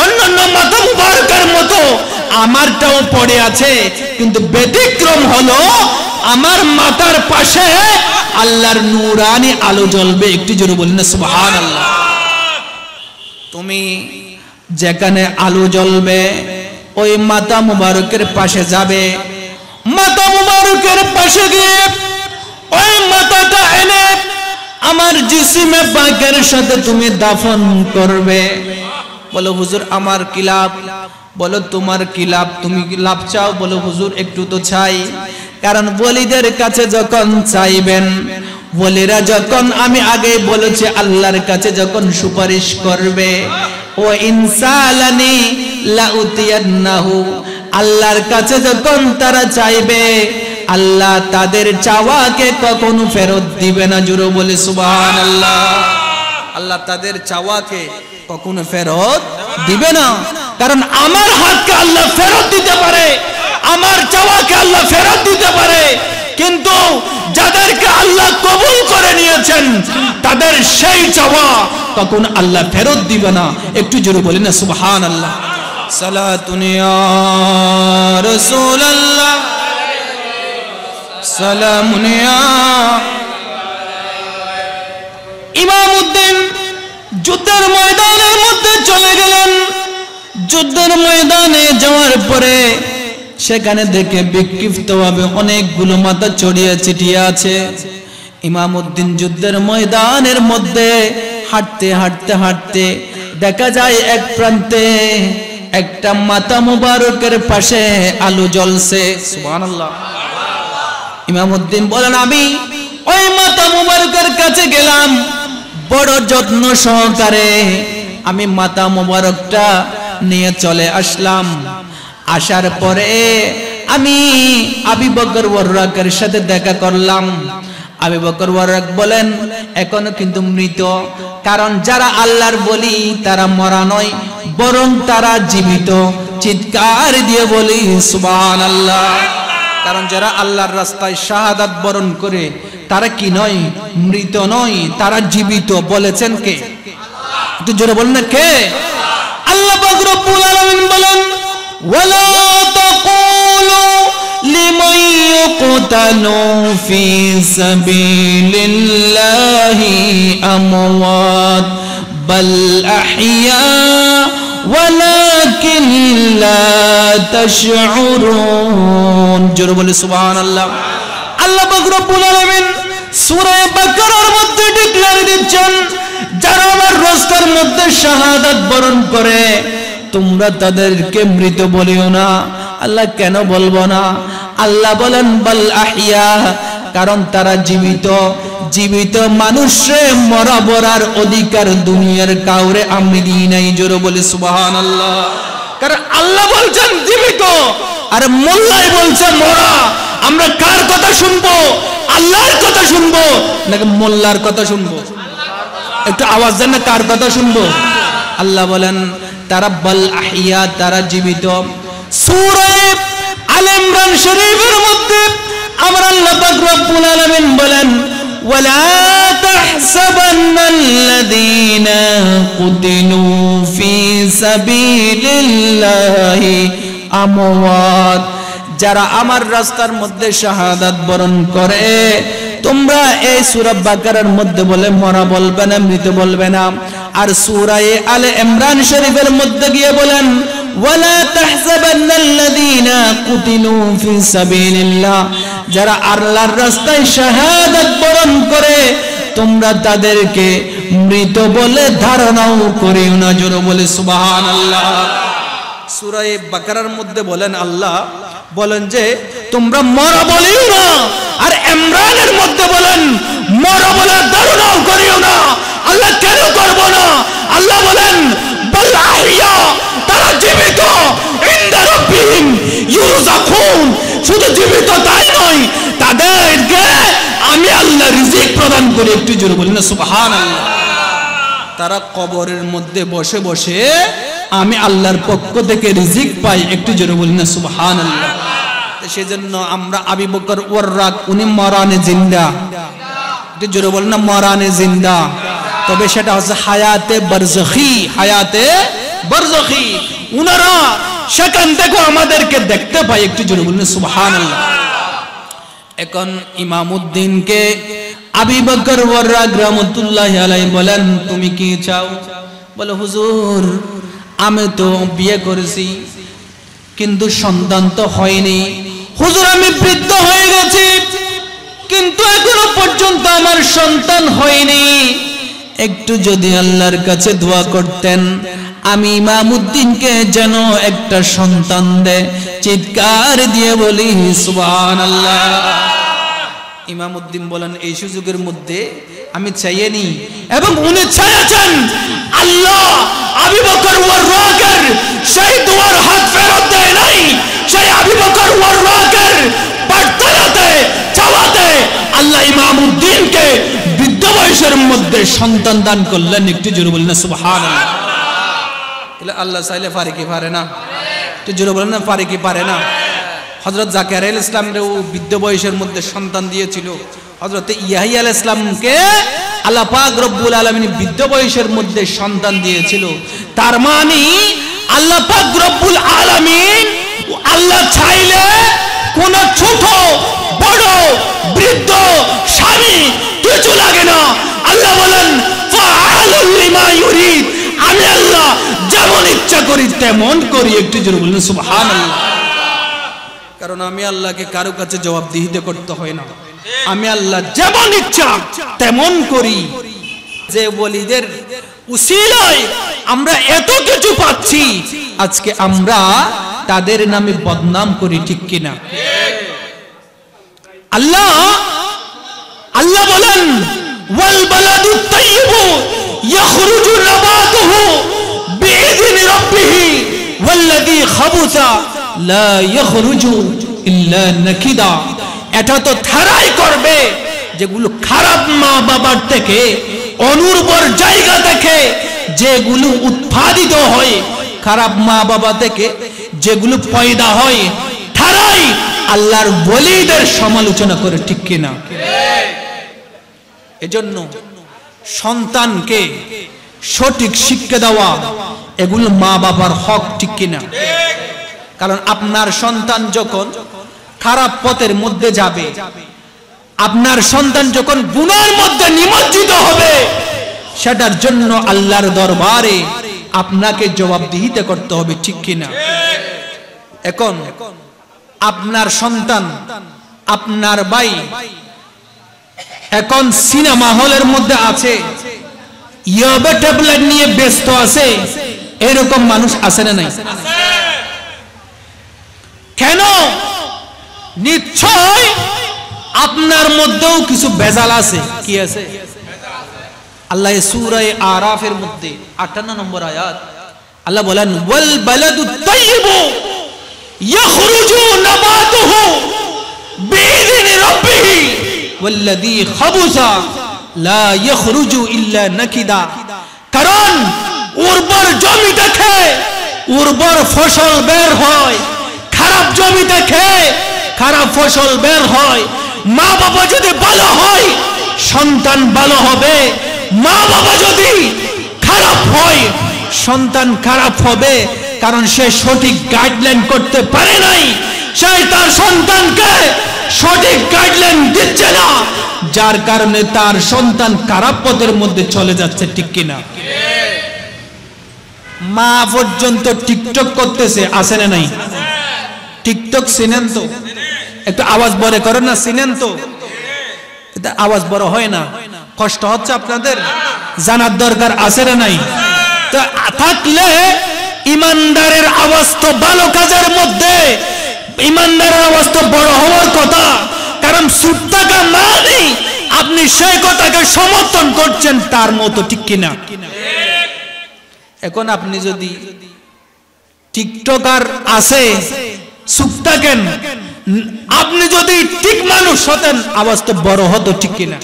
অন্যান্য মাথা মুবারকের মতো আমারটাও পড়ে আছে, কিন্তু ব্যতিক্রম হলো আমার মাথার পাশে আল্লাহর নূরানি আলো জ্বলবে। একটু জোরে বলেন সুবহানাল্লাহ। তুমি যেখানে আলো জ্বলবে ওই মাথা মুবারকের পাশে যাবে, মাথা মুবারকের পাশে গিয়ে ওই মাথাটা এনে আমার জিসিমে পাকের সাথে তুমি দাফন করবে। বলো, হুজুর আমার কি লাভ? বলো, তোমার কি লাভ? তুমি কি লাভ চাও? বলো, হুজুর একটু তো চাই। কারণ ওলিদের কাছে যখন চাইবেন, ওলিরা যখন, আমি আগে বলেছি, আল্লাহর কাছে যখন সুপারিশ করবে, ও ইনসালানি লাউতিয়ান্নাহু, আল্লাহর কাছে যখন তারা চাইবে, আল্লাহ তাদের চাওয়াকে কখনো ফেরত দিবে না। জোরে বলে সুবহানাল্লাহ। আল্লাহ তাদের চাওয়াকে কখনো ফেরত দিবে না, কারণ আমার হাতকে আল্লাহ ফেরত দিতে পারে, আমার চাওয়াকে আল্লাহ ফেরত দিতে পারে, কিন্তু যাদেরকে আল্লাহ কবুল করে নিয়েছেন তাদের সেই চাওয়া কখনো আল্লাহ ফেরত দিবে না। একটু জোরে বলি না সুবহানাল্লাহ। সালাতুন ইয়া রাসূলুল্লাহ, সালামুন ইয়া। ইমামউদ্দিন যুদ্ধের ময়দানের মধ্যে চলে গেলেন। যুদ্ধের ময়দানে যাওয়ার পরে সেখানে দেখে বিক্ষিপ্তভাবে অনেকগুলো মাথা ছড়িয়ে ছিটিয়ে আছে। ইমামউদ্দিন যুদ্ধের ময়দানের মধ্যে হাঁটতে হাঁটতে হাঁটতে দেখা যায় এক প্রান্তে একটা মাথা মুবারকের পাশে আলো জ্বলছে। সুবহানাল্লাহ। ইমামউদ্দিন বলেন, আমি ওই মাথা মুবারকের কাছে গেলাম, বড় যত্ন সহকারে আমি মাথা মুবারকটা নিয়ে চলে আসলাম। আসার পরে আমি আবু বকর ওয়াররাকের সাথে দেখা করলাম। আবু বকর ওয়াররাক বলেন, এখনো কিন্তু মৃত, কারণ যারা আল্লাহর বলি তারা মরা নয়, বরং তারা জীবিত। চিৎকার দিয়ে বলি সুবহানাল্লাহ। কারণ যারা আল্লাহর রাস্তায় শাহাদাত বরণ করে তারা কি নয়? মৃত নয়, তারা জীবিত। বলেছেন কে? একটু জোরে বলেন না, কে? আল্লাহ পাক রব্বুল আলামিন বলেন, ওয়ালা তাকুলু লিমান ইউকতালু ফি সাবিলিল্লাহি আমওয়াত বাল আহইয়া ওয়ালাকিন লা তাশউরুন। জোরে বলে সুবহানাল্লাহ। আল্লাহ পাক রব্বুল আলামিন সূরা বাকারার মধ্যে ডিক্লেয়ার দিচ্ছেন, যারা আমার রাস্তার মধ্যে শাহাদাত বরণ করে তোমরা তাদেরকে মৃত বলিও না। আল্লাহ কেন বলবো না? আল্লাহ বলেন বাল আহইয়া, কারণ তারা জীবিত। জীবিত মানুষে মরা বরার অধিকার দুনিয়ার কাউরে আমি দিই নাই। জোরে বলে সুবহানাল্লাহ। কারণ আল্লাহ বলছেন জীবিত আর মোল্লাই বলছে মরা। আমরা কার কথা শুনবো? আল্লাহর কথা শুনবো নাকি মোল্লার কথা শুনবো? একটু আওয়াজ দেন না, কার কথা শুনবো? আল্লাহ বলেন তারা বাল আহইয়া, তারা জীবিত। সূরা আলে ইমরান শরীফের মধ্যে আমার আল্লাহ পাক রব্বুল আলামিন বলেন, ওয়ালা তাহসাবান্নাল্লাযীনা কুতিলু ফি সাবিলিল্লাহি আমওয়াত, যারা আমার রাস্তার মধ্যে শাহাদাত বরণ করে তোমরা এই সূরা বাকারার মধ্যে বলে মরা বলবে না, মৃত বলবে না। আর সূরা আলে ইমরান শরীফের মধ্যে গিয়ে বলেন, ওয়ালা তাহসাবান্নাল্লাযীনা কুতিলু ফি সাবিলিল্লাহ, যারা আল্লাহর রাস্তায় শাহাদাত বরণ করে তোমরা তাদেরকে মৃত বলে ধারণাও করিও না। জোরে বলে সুবহানাল্লাহ। সূরা বাকারার মধ্যে বলেন, আল্লাহ বলেন যে তোমরা মরা বলিও না, আর ইমরানের মধ্যে বলেন মরা বলার ধারণাও করিও না। আল্লাহ কেন করব না? আল্লাহ বলেন বাল আহইয়া, তারা জীবিত, ইনদা রাব্বিহিম ইউরযাকুন, শুধু জীবিত তাই নয়, তাদেরকে আমি আল্লাহ রিজিক প্রদান করি। একটু জোরে বলেন না সুবহানাল্লাহ। তারা কবরের মধ্যে বসে বসে আমি আল্লাহর পক্ষ থেকে রিজিক পাই। একটু জোরে বলেন না সুবহানাল্লাহ। সেজন্য আমরা আবু বকর ওয়াররাক, উনি মরানে জিন্দা। একটু জোরে বলেন না মরানে জিন্দা। তবে সেটা হচ্ছে হায়াতে বারজাখি, হায়াতে বারজাখি। উনারা সেখান থেকে আমাদেরকে দেখতে পাই। একটু জোরে বলেন সুবহানাল্লাহ। এখন ইমামউদ্দিনকে আবু বকর ওয়াররাক রাহমাতুল্লাহি আলাইহি বলেন তুমি কি চাও? বলে হুজুর আমি তো বিয়ে করেছি কিন্তু সন্তান তো হয়নি। হুজুর আমি বৃদ্ধ হয়ে গেছি কিন্তু এখনো পর্যন্ত আমার সন্তান হয়নি। একটু যদি আল্লাহর কাছে দোয়া করতেন আমি ইমামউদ্দিনকে যেন একটা সন্তান দেয়। চিৎকার দিয়ে বলি সুবহানাল্লাহ। ইমামউদ্দিন বলেন এই সুযোগের মধ্যে আমি চাইনি, এবং উনি চাইছেন আল্লাহ আবু বকর ওয়াররাকের সেই দোয়ার হাত ফেরত দেয় নাই। সেই আবু বকর ওয়াররাকের প্রার্থনাতে চাওয়াতে আল্লাহ ইমামউদ্দিনকে বৃদ্ধ বয়সের মধ্যে সন্তান দান করলেন। একটু জোরে বলেন না সুবহানাল্লাহ। তাহলে আল্লাহ চাইলে পারে কি পারে না? একটু জোরে বলেন না পারে কি পারে না? হযরত জাকারিয়া আলাইহিস সালামও বৃদ্ধ বয়সের মধ্যে সন্তান দিয়েছিল। হযরত ইয়াহইয়া আলাইহিস সালামকে আল্লাহ পাক রব্বুল আলামিন বৃদ্ধ বয়সের মধ্যে সন্তান দিয়েছিল। তার মানে আল্লাহ পাক রব্বুল আলামিন আল্লাহ চাইলে কোন ছোট বড় বৃদ্ধ স্বামী কিছু লাগে না। আল্লাহ বলেন ফাআলুল লিমা ইউরিদ, আমি আল্লাহ যেমন ইচ্ছা করি তেমন করি। একটু জোরে বলেন সুবহানাল্লাহ। কারণ আমি আল্লাহকে কারো কাছে জবাবদিহিতে করতে হয় না, আমি আল্লাহ যেমন ইচ্ছা তেমন করি। যে ওলিদের উসিলায় আমরা এত কিছু পাচ্ছি, আজকে আমরা তাদের নামে বদনাম করি, ঠিক কিনা? আল্লাহ আল্লাহ বলেন ওয়াল বালাদুত তাইয়্যিবু ইয়াখরুজু নাবাতুহু বিইذن রাব্বিহি ওয়াল্লাযী খাবুসা লা ইয়াখরুজু ইল্লা নাকিদা। এটা তো ধারাই করবে যেগুলো খারাপ মা বাবার থেকে, অনুর্বর জায়গা থেকে যেগুলো উৎপাদিত হয়, খারাপ মা বাবা থেকে যেগুলো পয়দা হয়, ধারাই আল্লাহর ওলিদের সমালোচনা করে, ঠিক কিনা? এজন্য সন্তানকে সঠিক শিক্ষা দেওয়া এগুলো মা বাবার হক, ঠিক কিনা? কারণ আপনার সন্তান যখন খারাপ পথের মধ্যে যাবে, আপনার সন্তান যখন গুনাহের মধ্যে নিমজ্জিত হবে, সেটার জন্য আল্লাহর দরবারে আপনাকে জবাবদিহিতে করতে হবে, ঠিক কিনা? এখন আপনার সন্তান, আপনার ভাই এখন সিনেমা হলের মধ্যে আছে, ইয়াবা ট্যাবলেট নিয়ে ব্যস্ত আছে, এরকম মানুষ আছে না নাই? কেন? নিশ্চয় আপনার মধ্যেও কিছু বেজাল আছে। কি আছে? আল্লাহ সূরা আরাফের মধ্যে 58 নম্বর আয়াত আল্লাহ বলেন ওয়াল বালাদুত তাইয়্যিবু ইয়াখরুজু নাবাতুহু বিইذن রাব্বিহি ওয়াল্লাযী খাবুসা লা ইয়াখরুজু ইল্লা নাকিদা। কারণ উর্বর জমি থেকে উর্বর ফসল বের হয়, খারাপ জমি থেকে খারাপ ফসল বের হয়। মা বাবা যদি ভালো হয় সন্তান ভালো হবে, মা বাবা যদি খারাপ হয় সন্তান খারাপ হবে। কারণ সে সঠিক গাইডলাইন করতে পারে নাই, সে তার সন্তানকে সঠিক গাইডলাইন দিচ্ছে না, যার কারণে তার সন্তান খারাপ পথের মধ্যে চলে যাচ্ছে, ঠিক কিনা? মা পর্যন্ত টিকটক করতেছে, আছে না নাই? টিকটক চিনেন তো? একটু আওয়াজ বড় করেন না, চিনেন তো? এটা আওয়াজ বড় হয় না, কষ্ট হচ্ছে আপনাদের? জানার দরকার আছে না নাই? তো থাকলে ইমানদারের আওয়াজ তো ভালো কাজের মধ্যে ইমানদারের আওয়াজ তো বড় হওয়ার কথা, কারণ চুপ থাকা মানে আপনি সেই কথাকে সমর্থন করছেন তার মতো, ঠিক কিনা? এখন আপনি যদি টিকটকার আছে চুপ থাকেন, আপনি যদি ঠিক মানুষ হতেন আওয়াজ তো বড় হতো, ঠিক কিনা?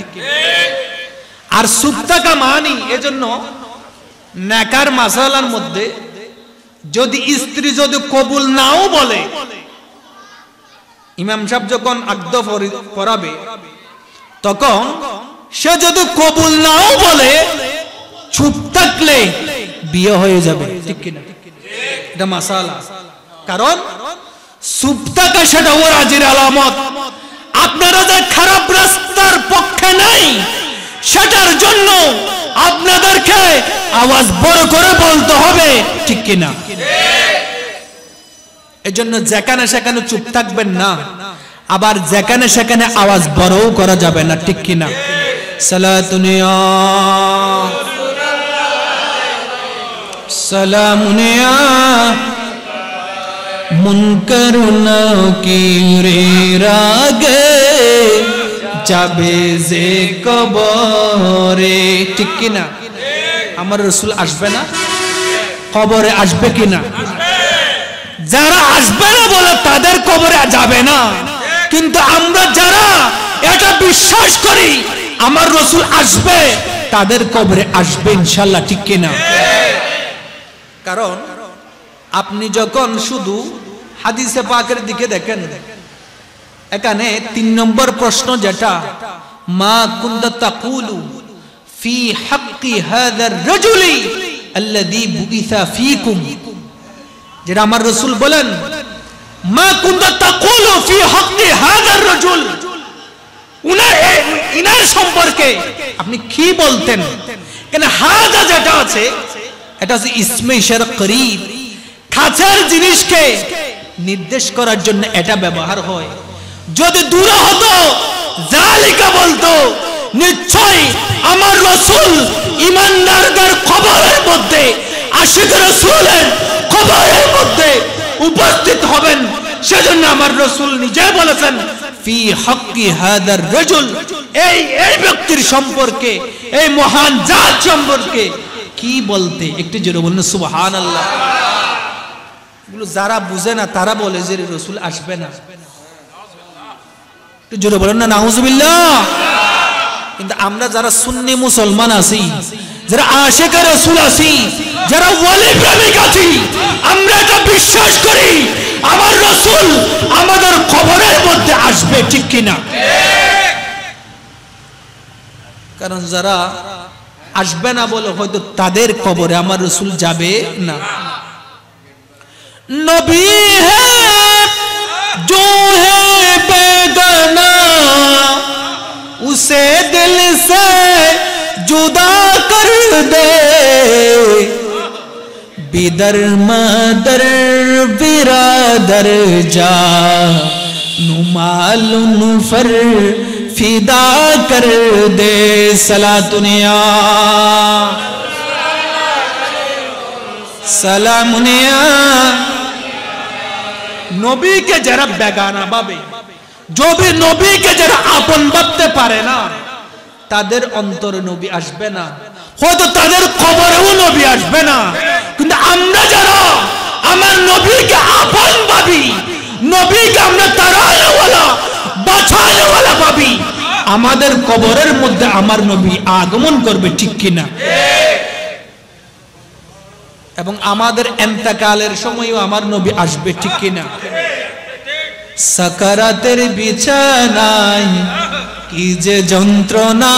আর চুপ থাকা মানি এজন্য নেকার মাসালার মধ্যে যদি স্ত্রী যদি কবুল নাও বলে, ইমাম সাহেব যখন আকদ পড়াবে তখন সে যদি কবুল নাও বলে চুপ থাকলে বিয়ে হয়ে যাবে, ঠিক কিনা? এটা মাসালা। কারণ চুপ থাকা সেটা ওরাজির আলামত। আপনারা যে খারাপ রাস্তার পক্ষে নাই সেটার জন্য আপনাদেরকে আওয়াজ বড় করে বলতে হবে, ঠিক কিনা? এজন্য যেখানে সেখানে চুপ থাকবেন না, আবার যেখানে সেখানে আওয়াজ বড়ও করা যাবে না, ঠিক কিনা? সালাতুনিয়া সালামুনিয়া মুনকার নাকিরের আগে যাবে যে কবরে, ঠিক কিনা? আমার রাসূল আসবে না, কবরে আসবে কিনা? যারা আসবে না বলে তাদের কবরে যাবে না, কিন্তু আমরা যারা এটা বিশ্বাস করি আমার রাসূল আসবে তাদের কবরে আসবে ইনশাআল্লাহ, ঠিক কিনা? কারণ আপনি যখন শুধু হাদিসে পাকের দিকে দেখেন, এখানে 3 নম্বর প্রশ্ন যেটা, মা কুনতা তাকুলু ফি হাক্কি হাযার রাজুলি আল্লাযী বুইসা ফীকুম, যেটা আমার রাসূল বলেন মা কুনতা তাকুলু ফি হাক্কি হাযার রাজুল, ইনার সম্পর্কে আপনি কি বলতেন? কেন হাযা যেটা আছে এটা হচ্ছে ইসমে ইশারা করিব, কাছের জিনিসকে নির্দেশ করার জন্য এটা ব্যবহার হয়। যদি দূরে হতো জালিকা বলতো, নিশ্চয় আমার রাসূল ঈমানদারদের কবরের মধ্যে, আশিক রাসূলের কবরের মধ্যে উপস্থিত হবেন। সেজন্য আমার রাসূল নিজে বলেছেন ফি হাক্কি হাদার রাজুল, এই ব্যক্তির সম্পর্কে, এই মহান জাত সম্পর্কে কি বলতে, একটু জোরে বলুন সুবহানাল্লাহ। এগুলো যারা বুঝে না তারা বলে যে রাসূল আসবে না, একটু জোরে বলেন না নাউজুবিল্লাহ। কিন্তু আমরা যারা সুন্নি মুসলমান আছি, যারা আশিক রাসূল আছি, যারা ওয়ালি প্রেমিক আছি, আমরা এটা বিশ্বাস করি আমার রাসূল আমাদের কবরের মধ্যে আসবে, ঠিক কিনা? কারণ যারা আসবে না বলে হয়তো তাদের কবরে আমার রাসূল যাবে না। নবী হে जो है बेगाना उसे दिल से जुदा कर दे, बिदर मदर बिरादर जा नुमालुन फर फिदा कर दे, सलातुनिया सलामुनिया। নবীকে যারা বেগানা ভাবে, যদি নবীকে যারা আপন ভাবতে পারে না, তাদের অন্তরে নবী আসবে না, হয়তো তাদের কবরেও নবী আসবে না। কিন্তু আমরা যারা আমার নবীকে আপন ভাবি, নবীকে আমরা তারাওয়ালা বাঁচানোওয়ালা ভাবি, আমাদের কবরের মধ্যে আমার নবী আগমন করবে, ঠিক কিনা? এবং আমাদের ইন্তেকালের সময়ও আমার নবী আসবে, ঠিক কিনা? সাকারাতের বিছানায় কি যে যন্ত্রণা,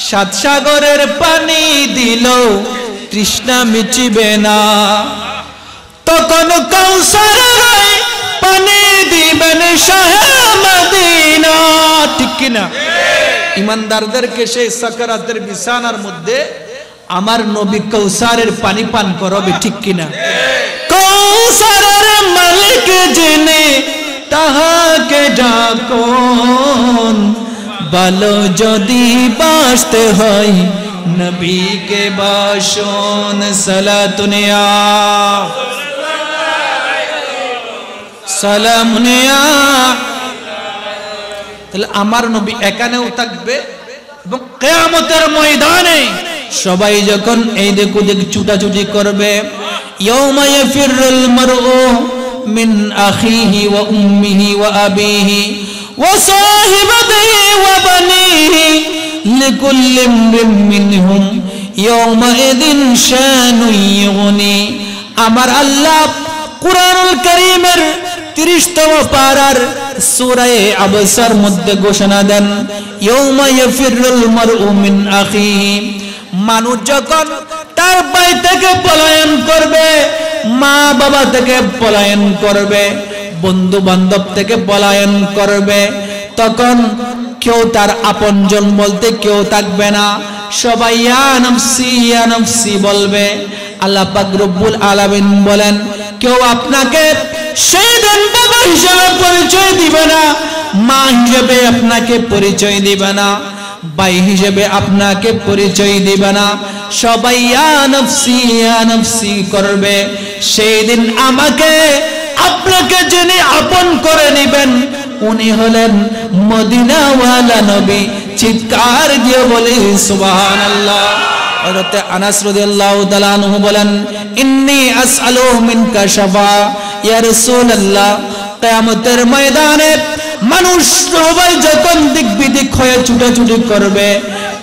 সাত সাগরের পানি দিল তৃষ্ণা মিটিবে না, তখন কাউসারের পানি দিবেন শাহে মদিনা, ঠিক কিনা? ইমানদারদেরকে সেই সাকারাতের বিছানার মধ্যে আমার নবী কৌসারের পানি পান করাবে, ঠিক কিনা? কৌসারের মালিক জেনে তাহাকে ডাকুন, বলো যদি বাঁচতে হয় নবীকে বাসুন, সালাতুনিয়া সালামুন ইয়া। তাহলে আমার নবী এখানেও থাকবে এবং কিয়ামতের ময়দানে সবাই যখন এই দিক ওদিক ছুটাছুটি করবে, ইয়াউমা ইয়াফিরুল মারউ মিন আখিহি ওয়া উম্মিহি ওয়া আবিহি ওয়া সাহিবাতিহি ওয়া বানিহি লিকুল্লি ইমরিন মিনহুম ইয়াউমাইযিন শানুন ইউগনি। আমার আল্লাহ কুরআনুল কারীমের 30তম পারার সূরা আবসার মধ্যে ঘোষণা দেন, ইয়াউমা ইয়াফিরুল মারউ মিন আখিহি, মানুষ যখন তার ভাই থেকে পলায়ন করবে, মা বাবা থেকে পলায়ন করবে, বন্ধু বান্ধব থেকে পলায়ন করবে, তখন কেউ তার আপনজন বলতে কেউ থাকবে না, সবাই ইয়া নাফসি বলবে। আল্লাহ পাক রব্বুল আলামিন বলেন, কেউ আপনাকে সেদিন বাবা হিসেবে পরিচয় দিবে না, মা হিসেবে আপনাকে পরিচয় দিবে না, ভাই হিসেবে আপনাকে পরিচয় দিবে না, সবাই ইয়া নাফসি করবে। সেই দিন আমাকে আপনাকে যিনি আপন করে নেবেন উনি হলেন মদিনাওয়ালা নবী। চিৎকার দিয়ে বলি সুবহানাল্লাহ। হযরত আনাস রাদিয়াল্লাহু তাআলা আনহু বলেন, ইন্নী আসআলু মিনকা শাফা ইয়া রাসূলুল্লাহ। কিয়ামতের ময়দানে মানুষ সবাই যখন দিক বিদিক হয়ে ছুটাছুটি করবে,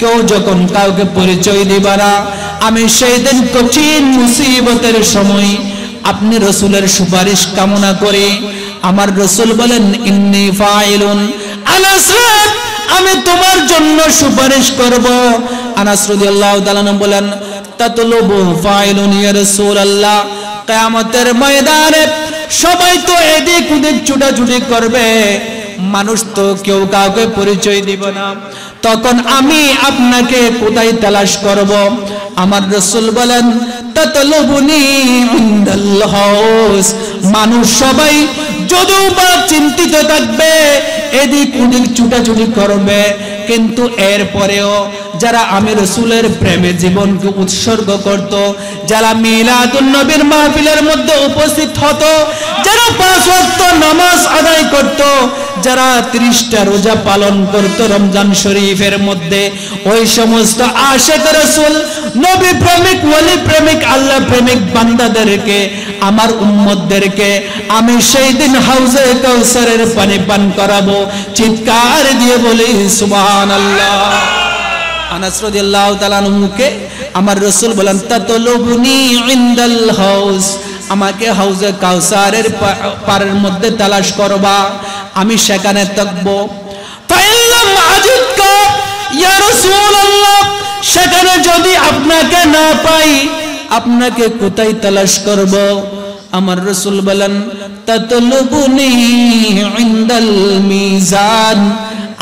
কেউ যখন কাউকে পরিচয় দিবে না, আমি সেই দিন কঠিন মুসিবতের সময় আপনি রাসূলের সুপারিশ কামনা করি। আমার রাসূল বলেন, ইন্নী ফাইলুন, আনাস আমি তোমার জন্য সুপারিশ করব। আনাস রাদিয়াল্লাহু তাআলা বলেন, তাতলুবু ফাইলুন ইয়া রাসূলুল্লাহ। কিয়ামতের ময়দানে সবাই তো এদিক ওদিক ছুটাছুটি করবে, মানুষ তো কেউ কাউকে পরিচয় দিব না, তখন আমি আপনাকে কোথায় তালাশ করব? আমার রাসূল বলেন, তাতলুবুনি ইনদাল হাউস। মানুষ সবাই যদিও বা চিন্তিত থাকবে, এদিক ওদিক ছুটাছুটি করবে, কিন্তু এরপরেও যারা আমি রাসূলের প্রেমে জীবনকে উৎসর্গ করত, যারা মিলাদুন নবীর মাহফিলের মধ্যে উপস্থিত হতো, যারা 5 ওয়াক্ত নামাজ আদায় করত, যারা 30টা রোজা পালন করত রমজান শরীফের মধ্যে, ওই সমস্ত আশিক রাসূল, নবী প্রেমিক, ওলি প্রেমিক, আল্লাহ প্রেমিক বান্দাদেরকে, আমার উম্মতদেরকে আমি সেই দিন হাউজে কাউসারের পানি পান করাবো। চিৎকার দিয়ে বলি সুবহানাল্লাহ। আনাস রাদিয়াল্লাহু তাআলা আনহুকে আমার রাসূল বলেন, তাতলুবুনি ইনদাল হাউস, আমাকে হাউজে কাউসারের পারের মধ্যে তালাশ করবা, আমি সেখানে থাকব। ফাইল্লাম আজিদকা ইয়া রাসূলুল্লাহ, সেখানে যদি আপনাকে না পাই আপনাকে কোথায় তালাশ করব? আমার রাসূল বলেন, তাতলুবুনি ইনদাল মিজান,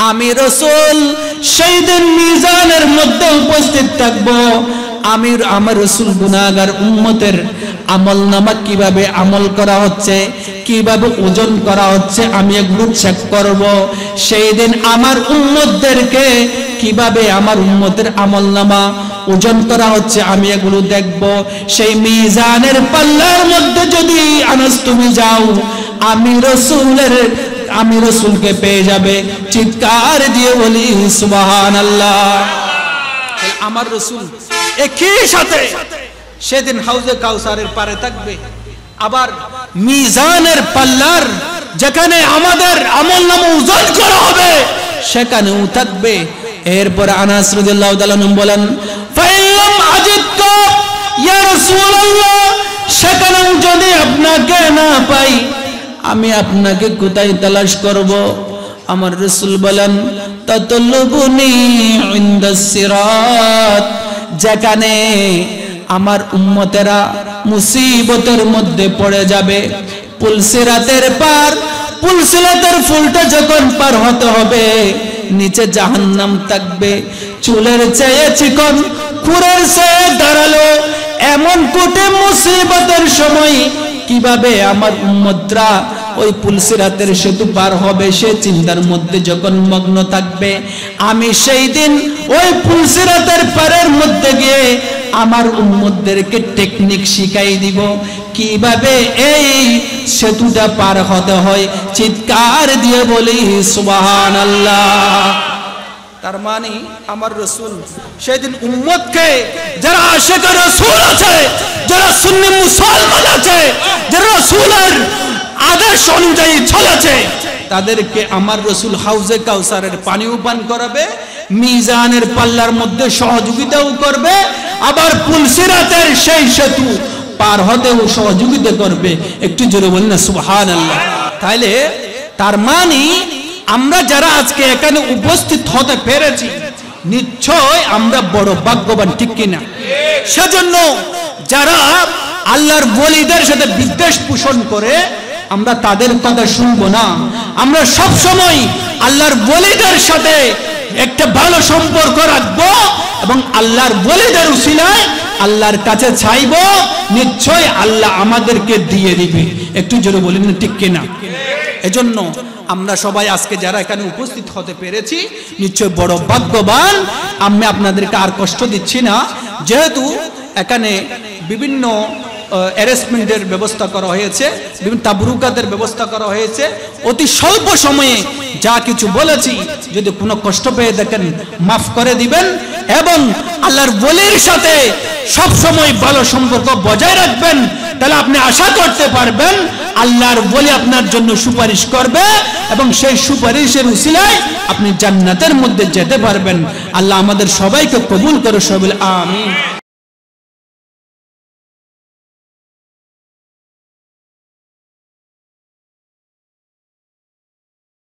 আমি রাসূল সেই দিন মিজানের মধ্যে উপস্থিত থাকব। আমার রাসূল গুনাহগার উম্মতের আমলনামা কিভাবে আমল করা হচ্ছে, কিভাবে ওজন করা হচ্ছে, আমি এগুলো চেক করব। সেই দিন আমার উম্মতদেরকে কিভাবে আমার উম্মতের আমলনামা ওজন করা হচ্ছে আমি এগুলো দেখব। সেই মিজানের পাল্লার মধ্যে যদি আনাস তুমি যাও, আমি রাসূলকে পেয়ে যাবে। চিৎকার দিয়ে বলি সুবহানাল্লাহ। আমার রাসূল একই সাথে সেদিন হাউজে কাউসারের পারে থাকবে, আবার মিজানের পাল্লার যেখানে আমাদের আমলনামা ওজন করা হবে সেখানেও থাকবে। এরপর আনাস রাদিয়াল্লাহু তাআলা বলেন, ফাইল্লাম আজিদকা ইয়া রাসূলুল্লাহ, সেখানেও যদি আপনাকে না পাই আমি আপনাকে কোথায় তালাশ করব? আমার রাসূল বলেন, তাতলুবুনি ইনদাস সিরাত, যেখানে আমার উম্মতেরা মুসিবতের মধ্যে পড়ে যাবে, পুলসিরাতের পার, পুলসিরাতের ফুলটা যখন পার হতে হবে নিচে জাহান্নাম থাকবে, চুলের চেয়ে চিকন, খুরের চেয়ে ধারালো, এমন কঠিন মুসিবতের সময় কিভাবে আমার উম্মতরা ওই পুলসিরাতের সেতু পার হবে সে চিন্তার মধ্যে যখন মগ্ন থাকবে, আমি সেই দিন ওই পুলসিরাতের পারের মধ্যে গিয়ে আমার উম্মতদেরকে টেকনিক শিখাই দিব, কিভাবে এই সেতুটা পার হতে হয় চিৎকার দিয়ে বলি সুবহানাল্লাহ। তার মানে আমার রাসূল সেদিন উম্মতকে যারা আশিক রাসূল আছে, যারা সুন্নি মুসলমান আছে, যারা রাসূলের আদেশ অনুযায়ী চলেছে, তাদেরকে আমার রাসূল হাউজে কাউসারের পানিও পান করাবে, মিজানের পাল্লার মধ্যে সহযোগিতাও করবে, আবার পুলসিরাতের সেই সেতু পার হতেও সহযোগিতা করবে। একটু জোরে বলেন না সুবহানাল্লাহ। তাইলে তার মানে আমরা যারা আজকে এখানে উপস্থিত হতে পেরেছি নিশ্চয় আমরা বড় ভাগ্যবান, ঠিক কিনা? সেজন্য যারা আল্লাহর ওলিদের সাথে বিদ্বেষ পোষণ করে আমরা তাদের কথা শুনবো না। আমরা সব সময় আল্লাহর ওলিদের সাথে একটা ভালো সম্পর্ক রাখবো এবং আল্লাহর ওলিদের উসিলায় আল্লাহর কাছে চাইবো, নিশ্চয় আল্লাহ আমাদেরকে দিয়ে দিবে। একটু জোরে বলেন ঠিক কিনা? এজন্য আমরা সবাই আজকে যারা এখানে উপস্থিত হতে পেরেছি নিশ্চয় বড় ভাগ্যবান। আমি আপনাদেরকে আর কষ্ট দিচ্ছি না, যেহেতু এখানে বিভিন্ন অ্যারেঞ্জমেন্টের ব্যবস্থা করা হয়েছে, বিভিন্ন তাবরুকাতের ব্যবস্থা করা হয়েছে। অতি স্বল্প সময়ে যা কিছু বলেছি যদি কোনো কষ্ট পেয়ে দেখেন মাফ করে দিবেন এবং আল্লাহর ওলির সাথে সব সময় ভালো সম্পর্ক বজায় রাখবেন। তাহলে আপনি আশা করতে পারবেন আল্লাহর ওলি আপনার জন্য সুপারিশ করবে এবং সেই সুপারিশের উসিলায় আপনি জান্নাতের মধ্যে যেতে পারবেন। আল্লাহ আমাদের সবাইকে কবুল করে সবাই আমিন।